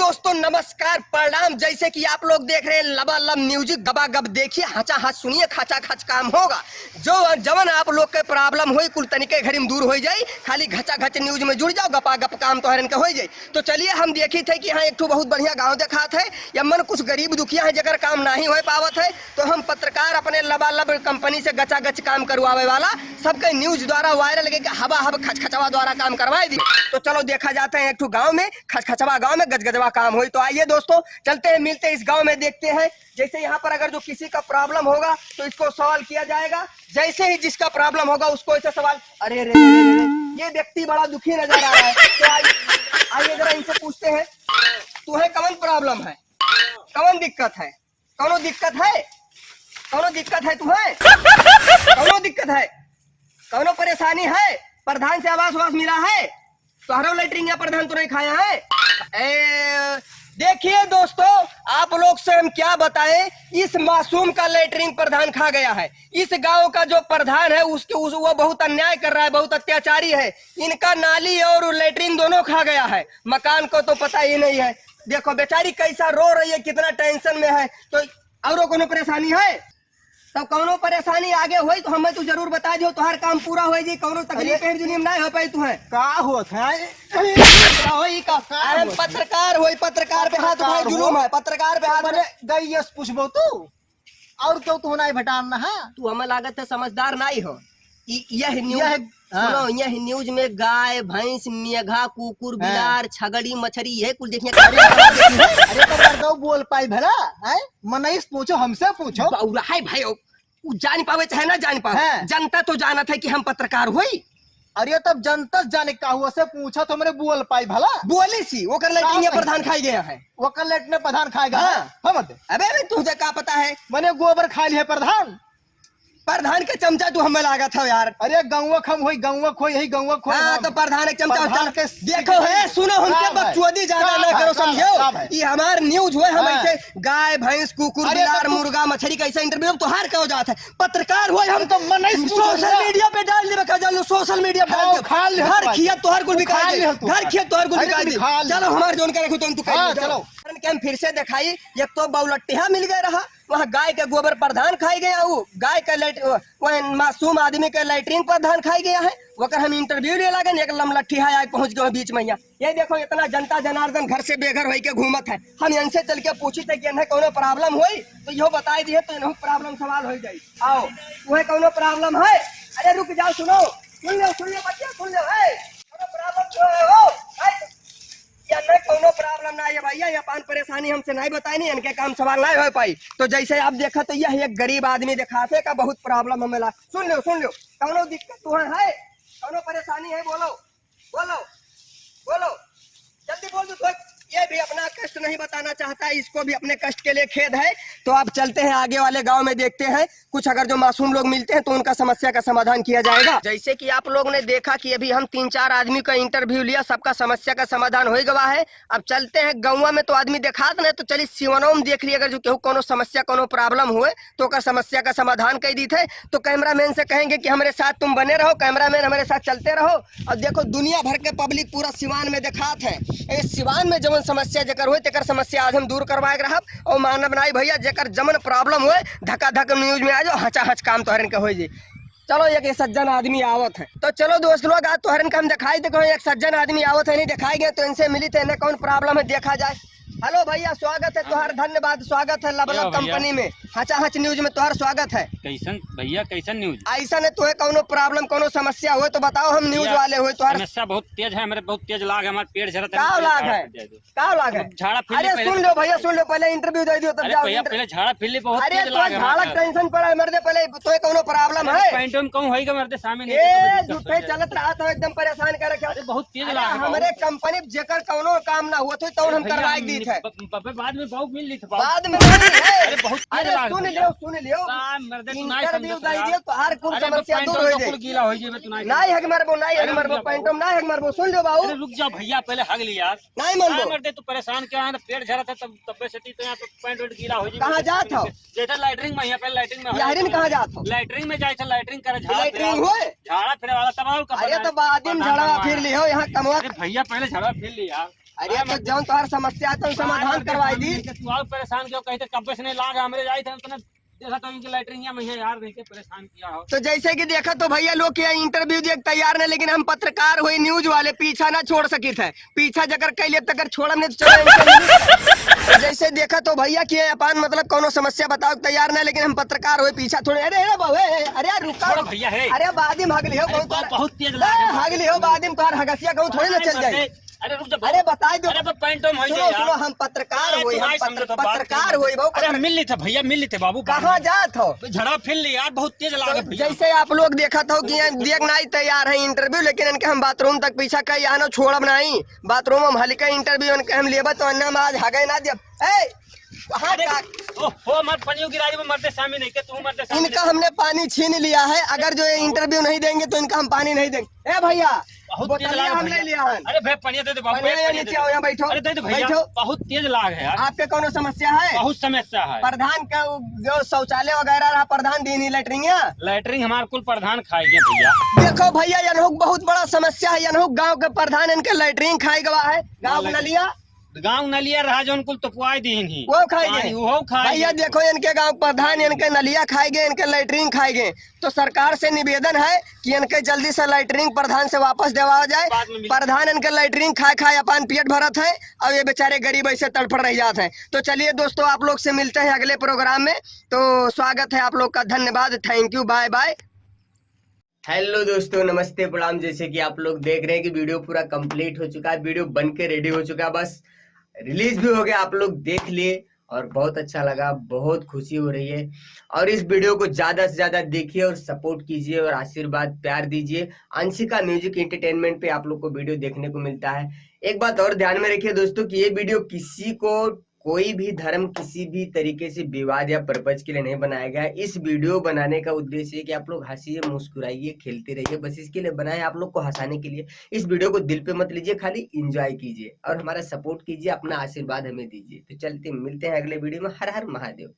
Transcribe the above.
दोस्तों नमस्कार प्रणाम। जैसे कि आप लोग देख रहे हैं लबालब म्यूजिक गबागब, देखिए हचा हच सुनिए, खचा खच काम होगा। जो जवन आप लोग के प्रॉब्लम हुई कुल तनिके घड़ी में दूर हो जाए, खाली घचा घच न्यूज में जुड़ जाओ, गपा गप काम तो हरन के हो जाए। तो चलिए हम देखी थे कि यहाँ एक ठो बहुत बढ़िया गांव दिखात है, या मन कुछ गरीब दुखिया है जगह काम नहीं हो पावत है, तो हम पत्रकार अपने लबालब कंपनी से गचा गच काम करवावे वाला सबके न्यूज द्वारा वायरल के हवा हब खचखचवा द्वारा काम करवाए दी। तो चलो देखा जाता है एक ठो गाँव में, खचखचवा गाँव में गजगजवा काम हुई। तो आइए दोस्तों चलते हैं, मिलते हैं इस गांव में, देखते हैं। जैसे यहाँ पर अगर जो किसी का प्रॉब्लम होगा तो इसको सवाल किया जाएगा। जैसे ही जिसका प्रॉब्लम होगा उसको ऐसे सवाल, अरे रे ये व्यक्ति बड़ा दुखी नजर आ रहा है, तो आइए जरा इनसे पूछते हैं, तुम्हें कौन प्रॉब्लम है, कौन दिक्कत है, कौनो दिक्कत है, कौनो दिक्कत है, तुम्हें कौनो दिक्कत है, कौनो परेशानी है, प्रधान से आवास वास मिला है, तो लेटरिंग या प्रधान तो नहीं खाया है। देखिए दोस्तों, आप लोग से हम क्या बताएं, इस मासूम का लेटरिंग प्रधान खा गया है। इस गांव का जो प्रधान है वो बहुत अन्याय कर रहा है, बहुत अत्याचारी है। इनका नाली और लेटरिन दोनों खा गया है, मकान को तो पता ही नहीं है। देखो बेचारी कैसा रो रही है, कितना टेंशन में है। तो और कोनो परेशानी है, तब कौनो परेशानी आगे हुई तो हमें तू जरूर बता दियो, तुम्हार काम पूरा हो जाए। कौनो तकलीफ नहीं हो पाई तुम्हें का होत है। अरे पत्रकार होई, पत्रकार पे हाथ उठाए जुलूम है, पत्रकार पे हाथ गई पूछबो तू और क्यों तू नहीं भटाना है। तू हमें लागत है समझदार नहीं हो। यह न्यूज सुनो, यह न्यूज में गाय भैंस मेघा कुकुर बिलार छगड़ी मछली यह कुल देखने अरे तो बोल पाई भला है, मनईस पूछो, हमसे पूछो। है भाई, जान पावे चाहे ना जान पावे, जनता तो जानत है कि हम पत्रकार हुई। अरे तब जनता जाने का हुआ से पूछा तो मेरे बोल पाई भला। बोली सी वो कर लेटिंग प्रधान खाई गया है, वो कर लेट ने प्रधान खाएगा। अबे तुझे क्या पता है, मैंने गोबर खा लिया प्रधान। प्रधान के चमचा तू हमें लागा था यार। अरे गौवा खम होई, गौवा खोई यही गौवा खोई। हाँ तो प्रधान एक चमचा के देखो है, सुनो हमसे बकचोदी ज्यादा ना करो, समझो। ये हमार न्यूज हुए, हम ऐसे गाय भैंस कुकुर बिलार मुर्गा मछली कैसा इंटरव्यू तो हार क्यों जाता है। पत्रकार हुए हम तो सोशल मीडिया पे डाल दे, सोशल मीडिया पे घर खिया तोहर कुल बिका दे, घर खिया तोहर कुल बिका दे। चलो हमार जोन का रखो तो चलो हम फिर से दिखाई। एक तो बौलट्टिया मिल गया रहा, वहाँ गाय के गोबर प्रधान खाई गया, वो गाय का मासूम आदमी के लैट्रिन प्रधान खाई गया है। वकर हम इंटरव्यू ले लगे, एक लमलट्ठिया आके पहुंच गए बीच में। ये देखो इतना जनता जनार्दन घर से बेघर होई के घूमत है। हम इनसे चल के पूछी थे कि इन्हें कोनो प्रॉब्लम हुई तो यो बताई दिए, तो इन्हें प्रॉब्लम सवाल हो जाये। आओ तुम्हें कोनो प्रॉब्लम है, अरे रुक जाओ, सुनो सुन लो बच्चे सुन लो, कोनो प्रॉब्लम ना है भैया, ये पान परेशानी हमसे नहीं बताई, नहीं इनके काम सवाल नहीं हो पाई। तो जैसे आप देखा तो यह एक गरीब आदमी दिखाते का बहुत प्रॉब्लम हमें ला। सुन लो कोनो दिक्कत तुम्हें है, कोनो परेशानी है, बोलो बोलो बोलो, जल्दी बोल दो। ये भी अपना कष्ट नहीं बताना चाहता है, इसको भी अपने कष्ट के लिए खेद है। तो आप चलते हैं आगे वाले गांव में, देखते हैं कुछ अगर जो मासूम लोग मिलते हैं तो उनका समस्या का समाधान किया जाएगा। जैसे कि आप लोग ने देखा कि अभी हम 3-4 आदमी का इंटरव्यू लिया, सबका समस्या का समाधान हो गया है। अब चलते हैं गाँव में, तो आदमी दिखात नहीं, तो चलिए सिवनों में देख लिया, अगर जो केहू कोनो समस्या कोनो प्रॉब्लम हुए तो समस्या का समाधान कर दी थे। तो कैमरामैन से कहेंगे कि हमारे साथ तुम बने रहो, कैमरामैन हमारे साथ चलते रहो। और देखो दुनिया भर के पब्लिक पूरा सिवान में दिखात है, इस सिवान में जब समस्या जकर हुए तेकर समस्या आज हम दूर करवाए रहब। और मानव नाई भैया जकर जमन प्रॉब्लम हुए धक्का धक न्यूज में आ जाओ, हचा हच काम तोहरन के हो जाए। चलो एक सज्जन आदमी आवत है, तो चलो दोस्त लोग आज तोहरन का हम दिखाई देखो, एक सज्जन आदमी आवत है, नहीं दिखाई गए तो इनसे मिली थे, इन्हें कौन प्रॉब्लम है देखा जाए। हेलो भैया, स्वागत है तुहार, धन्यवाद, स्वागत है लबलब कंपनी में, हचा हच न्यूज में तुहार स्वागत है। कैसन भैया, कैसन न्यूज? ऐसा ने तुम्हें कोनो प्रॉब्लम कोनो समस्या हो तो बताओ, हम न्यूज वाले हुए। तुहार समस्या बहुत तेज है, मेरे बहुत तेज लाग है, हमारे पेड़ झड़ता है। क्या लाग है? झाड़ा फिर। अरे सुन लो भैया, सुन लो, पहले इंटरव्यू दे दियो तब जाओ। भैया पहले झाड़ा फिर बहुत तेज लाग है। झाड़ा टेंशन पड़ा है मर्दे, पहले तो कोनो प्रॉब्लम है, पैंटों में कौन होएगा मर्दे सामने ए झूठे चलत रहा था, एकदम परेशान कर रखा। बहुत तेज लाग है हमारे कंपनी जेकर कोनो काम ना हुआ तो हम करवाए दी थे, बाद में बहुत मिल ली थी, बाद में नहीं है। अरे बहुत अरे सुन लियो इंटरव्यू दे दियो तो हर कुल समस्या दूर हो जाए। गीला हो जाए तो नहीं हक मरबो, नहीं हक मरबो, पैंटम नहीं हक मरबो। सुन लो बाबू, रुक जाओ भैया, पहले हग लिया यार, नहीं मानबो मरते तू परेशान क्या है, पेड़ झड़ा था तब तब से तो यहाँ पे पैंट वेंट गीला हो जाए। कहां जात हो? जैसे लैटरिन में, यहाँ पे लैटरिन में, लैटरिन कहां जात हो? लैटरिन में जाए लैटरिन करे, लैटरिन हुए झाड़ा फिरे वाला तब। अरे तो बादिम झड़ा फिर लियो यहाँ कमवा। भैया पहले झड़ा फिर लिया, अरे तो जौन तोहर समस्या है तो समाधान करवाई दी। तू और परेशान क्यों कहते कब्बे से नहीं लाग हमरे जाई थे तने देखा तो इनकी लैटरिंग में है यार, नहीं के परेशान किया हो। तो जैसे कि देखा तो भैया लोग के इंटरव्यू देख तैयार नहीं, लेकिन हम पत्रकार हुए न्यूज वाले पीछा ना छोड़ सकी थे। पीछा जकर कैले तक छोड़म नहीं तो चलो। जैसे देखा तो भैया कि अपन मतलब कोनो समस्या बताओ तैयार नहीं, लेकिन हम पत्रकार हुए पीछा थोड़े। अरे अरे बाबू अरे यार रुका छोड़ो भैया है। अरे बादी भागली हो अरे बहुत तेज लाग है। भागली हो बादी तोहर हगसिया कहूँ थोड़ी ना चल जाए। अरे रुक जा। अरे बताई दो। अरे तो पैंटो में सुनो सुनो हम पत्रकार हुए, हम पत्रकार हुए बाबू। अरे मिल ली थे भैया, मिल ली थे बाबू। कहाँ जात हो? तो झड़ा फिर ली यार, बहुत तेज लागे तो भैया। जैसे आप लोग देखा था कि देख नहीं तैयार है इंटरव्यू, लेकिन इनके हम बाथरूम तक पीछा कई आना छोड़ब नहीं। बाथरूम में हल्का इंटरव्यू इनके हम लेबत तो अन्ना में आज हगे ना दियब। ए कहाँ अरे, का हो मत पानी गिराई में मरते शामिल नहीं के तू मरते शामिल। इनका हमने पानी छीन लिया है। अगर जो इंटरव्यू नहीं देंगे तो इनका हम पानी नहीं देंगे। ए भैया बहुत तेज बोतलिया लाग हम भैया। नहीं लिया है। अरे भाई पानी दे दे बाबू, पानी एक पानी नीचे आओ, यहाँ बैठो। अरे दे दे भैया, बैठो। बहुत तेज लाग है यार। आपके कोनो समस्या है? बहुत समस्या है। प्रधान का जो शौचालय वगैरह रहा प्रधान दी नहीं लैटरिंग। लैटरिंग हमारे कुल प्रधान खाएंगे भैया। देखो भैया यनहुक बहुत बड़ा समस्या है। यनहुक गांव के प्रधान इनके लैटरिन खाई गवा है। गांव हाँ, नलिया गाँव नलिया रहा जो उनको तपुआई दीन ही वो खाएंगे। वो खाएंगे भैया देखो इनके गांव प्रधान इनके नलिया खाएंगे, इनके लैटरिन खाएंगे। तो सरकार से निवेदन है कि इनके जल्दी से लैटरिन प्रधान से वापस देवा जाए। बाद में मिल- प्रधान इनके लैटरिन खाए खाए अपन पेट भरत है और ये बेचारे गरीब ऐसे तड़फड़ रह जाते हैं। तो चलिए दोस्तों आप लोग से मिलते हैं अगले प्रोग्राम में। तो स्वागत है आप लोग का, धन्यवाद, thank you, bye bye. Hello दोस्तों, नमस्ते, प्रणाम। जैसे कि आप लोग देख रहे हैं कि वीडियो पूरा कंप्लीट हो चुका है, वीडियो बन के रेडी हो चुका है, बस रिलीज भी हो गया। आप लोग देख लिए और बहुत अच्छा लगा, बहुत खुशी हो रही है। और इस वीडियो को ज्यादा से ज्यादा देखिए और सपोर्ट कीजिए और आशीर्वाद प्यार दीजिए। अंशिका म्यूजिक एंटरटेनमेंट पे आप लोग को वीडियो देखने को मिलता है। एक बात और ध्यान में रखिए दोस्तों कि ये वीडियो किसी को कोई भी धर्म किसी भी तरीके से विवाद या पर्पज के लिए नहीं बनाया गया है। इस वीडियो बनाने का उद्देश्य है कि आप लोग हंसिए, मुस्कुराइए, खेलते रहिए, बस इसके लिए बनाए आप लोग को हंसाने के लिए। इस वीडियो को दिल पे मत लीजिए, खाली एंजॉय कीजिए और हमारा सपोर्ट कीजिए, अपना आशीर्वाद हमें दीजिए। तो चलते मिलते हैं अगले वीडियो में। हर हर महादेव।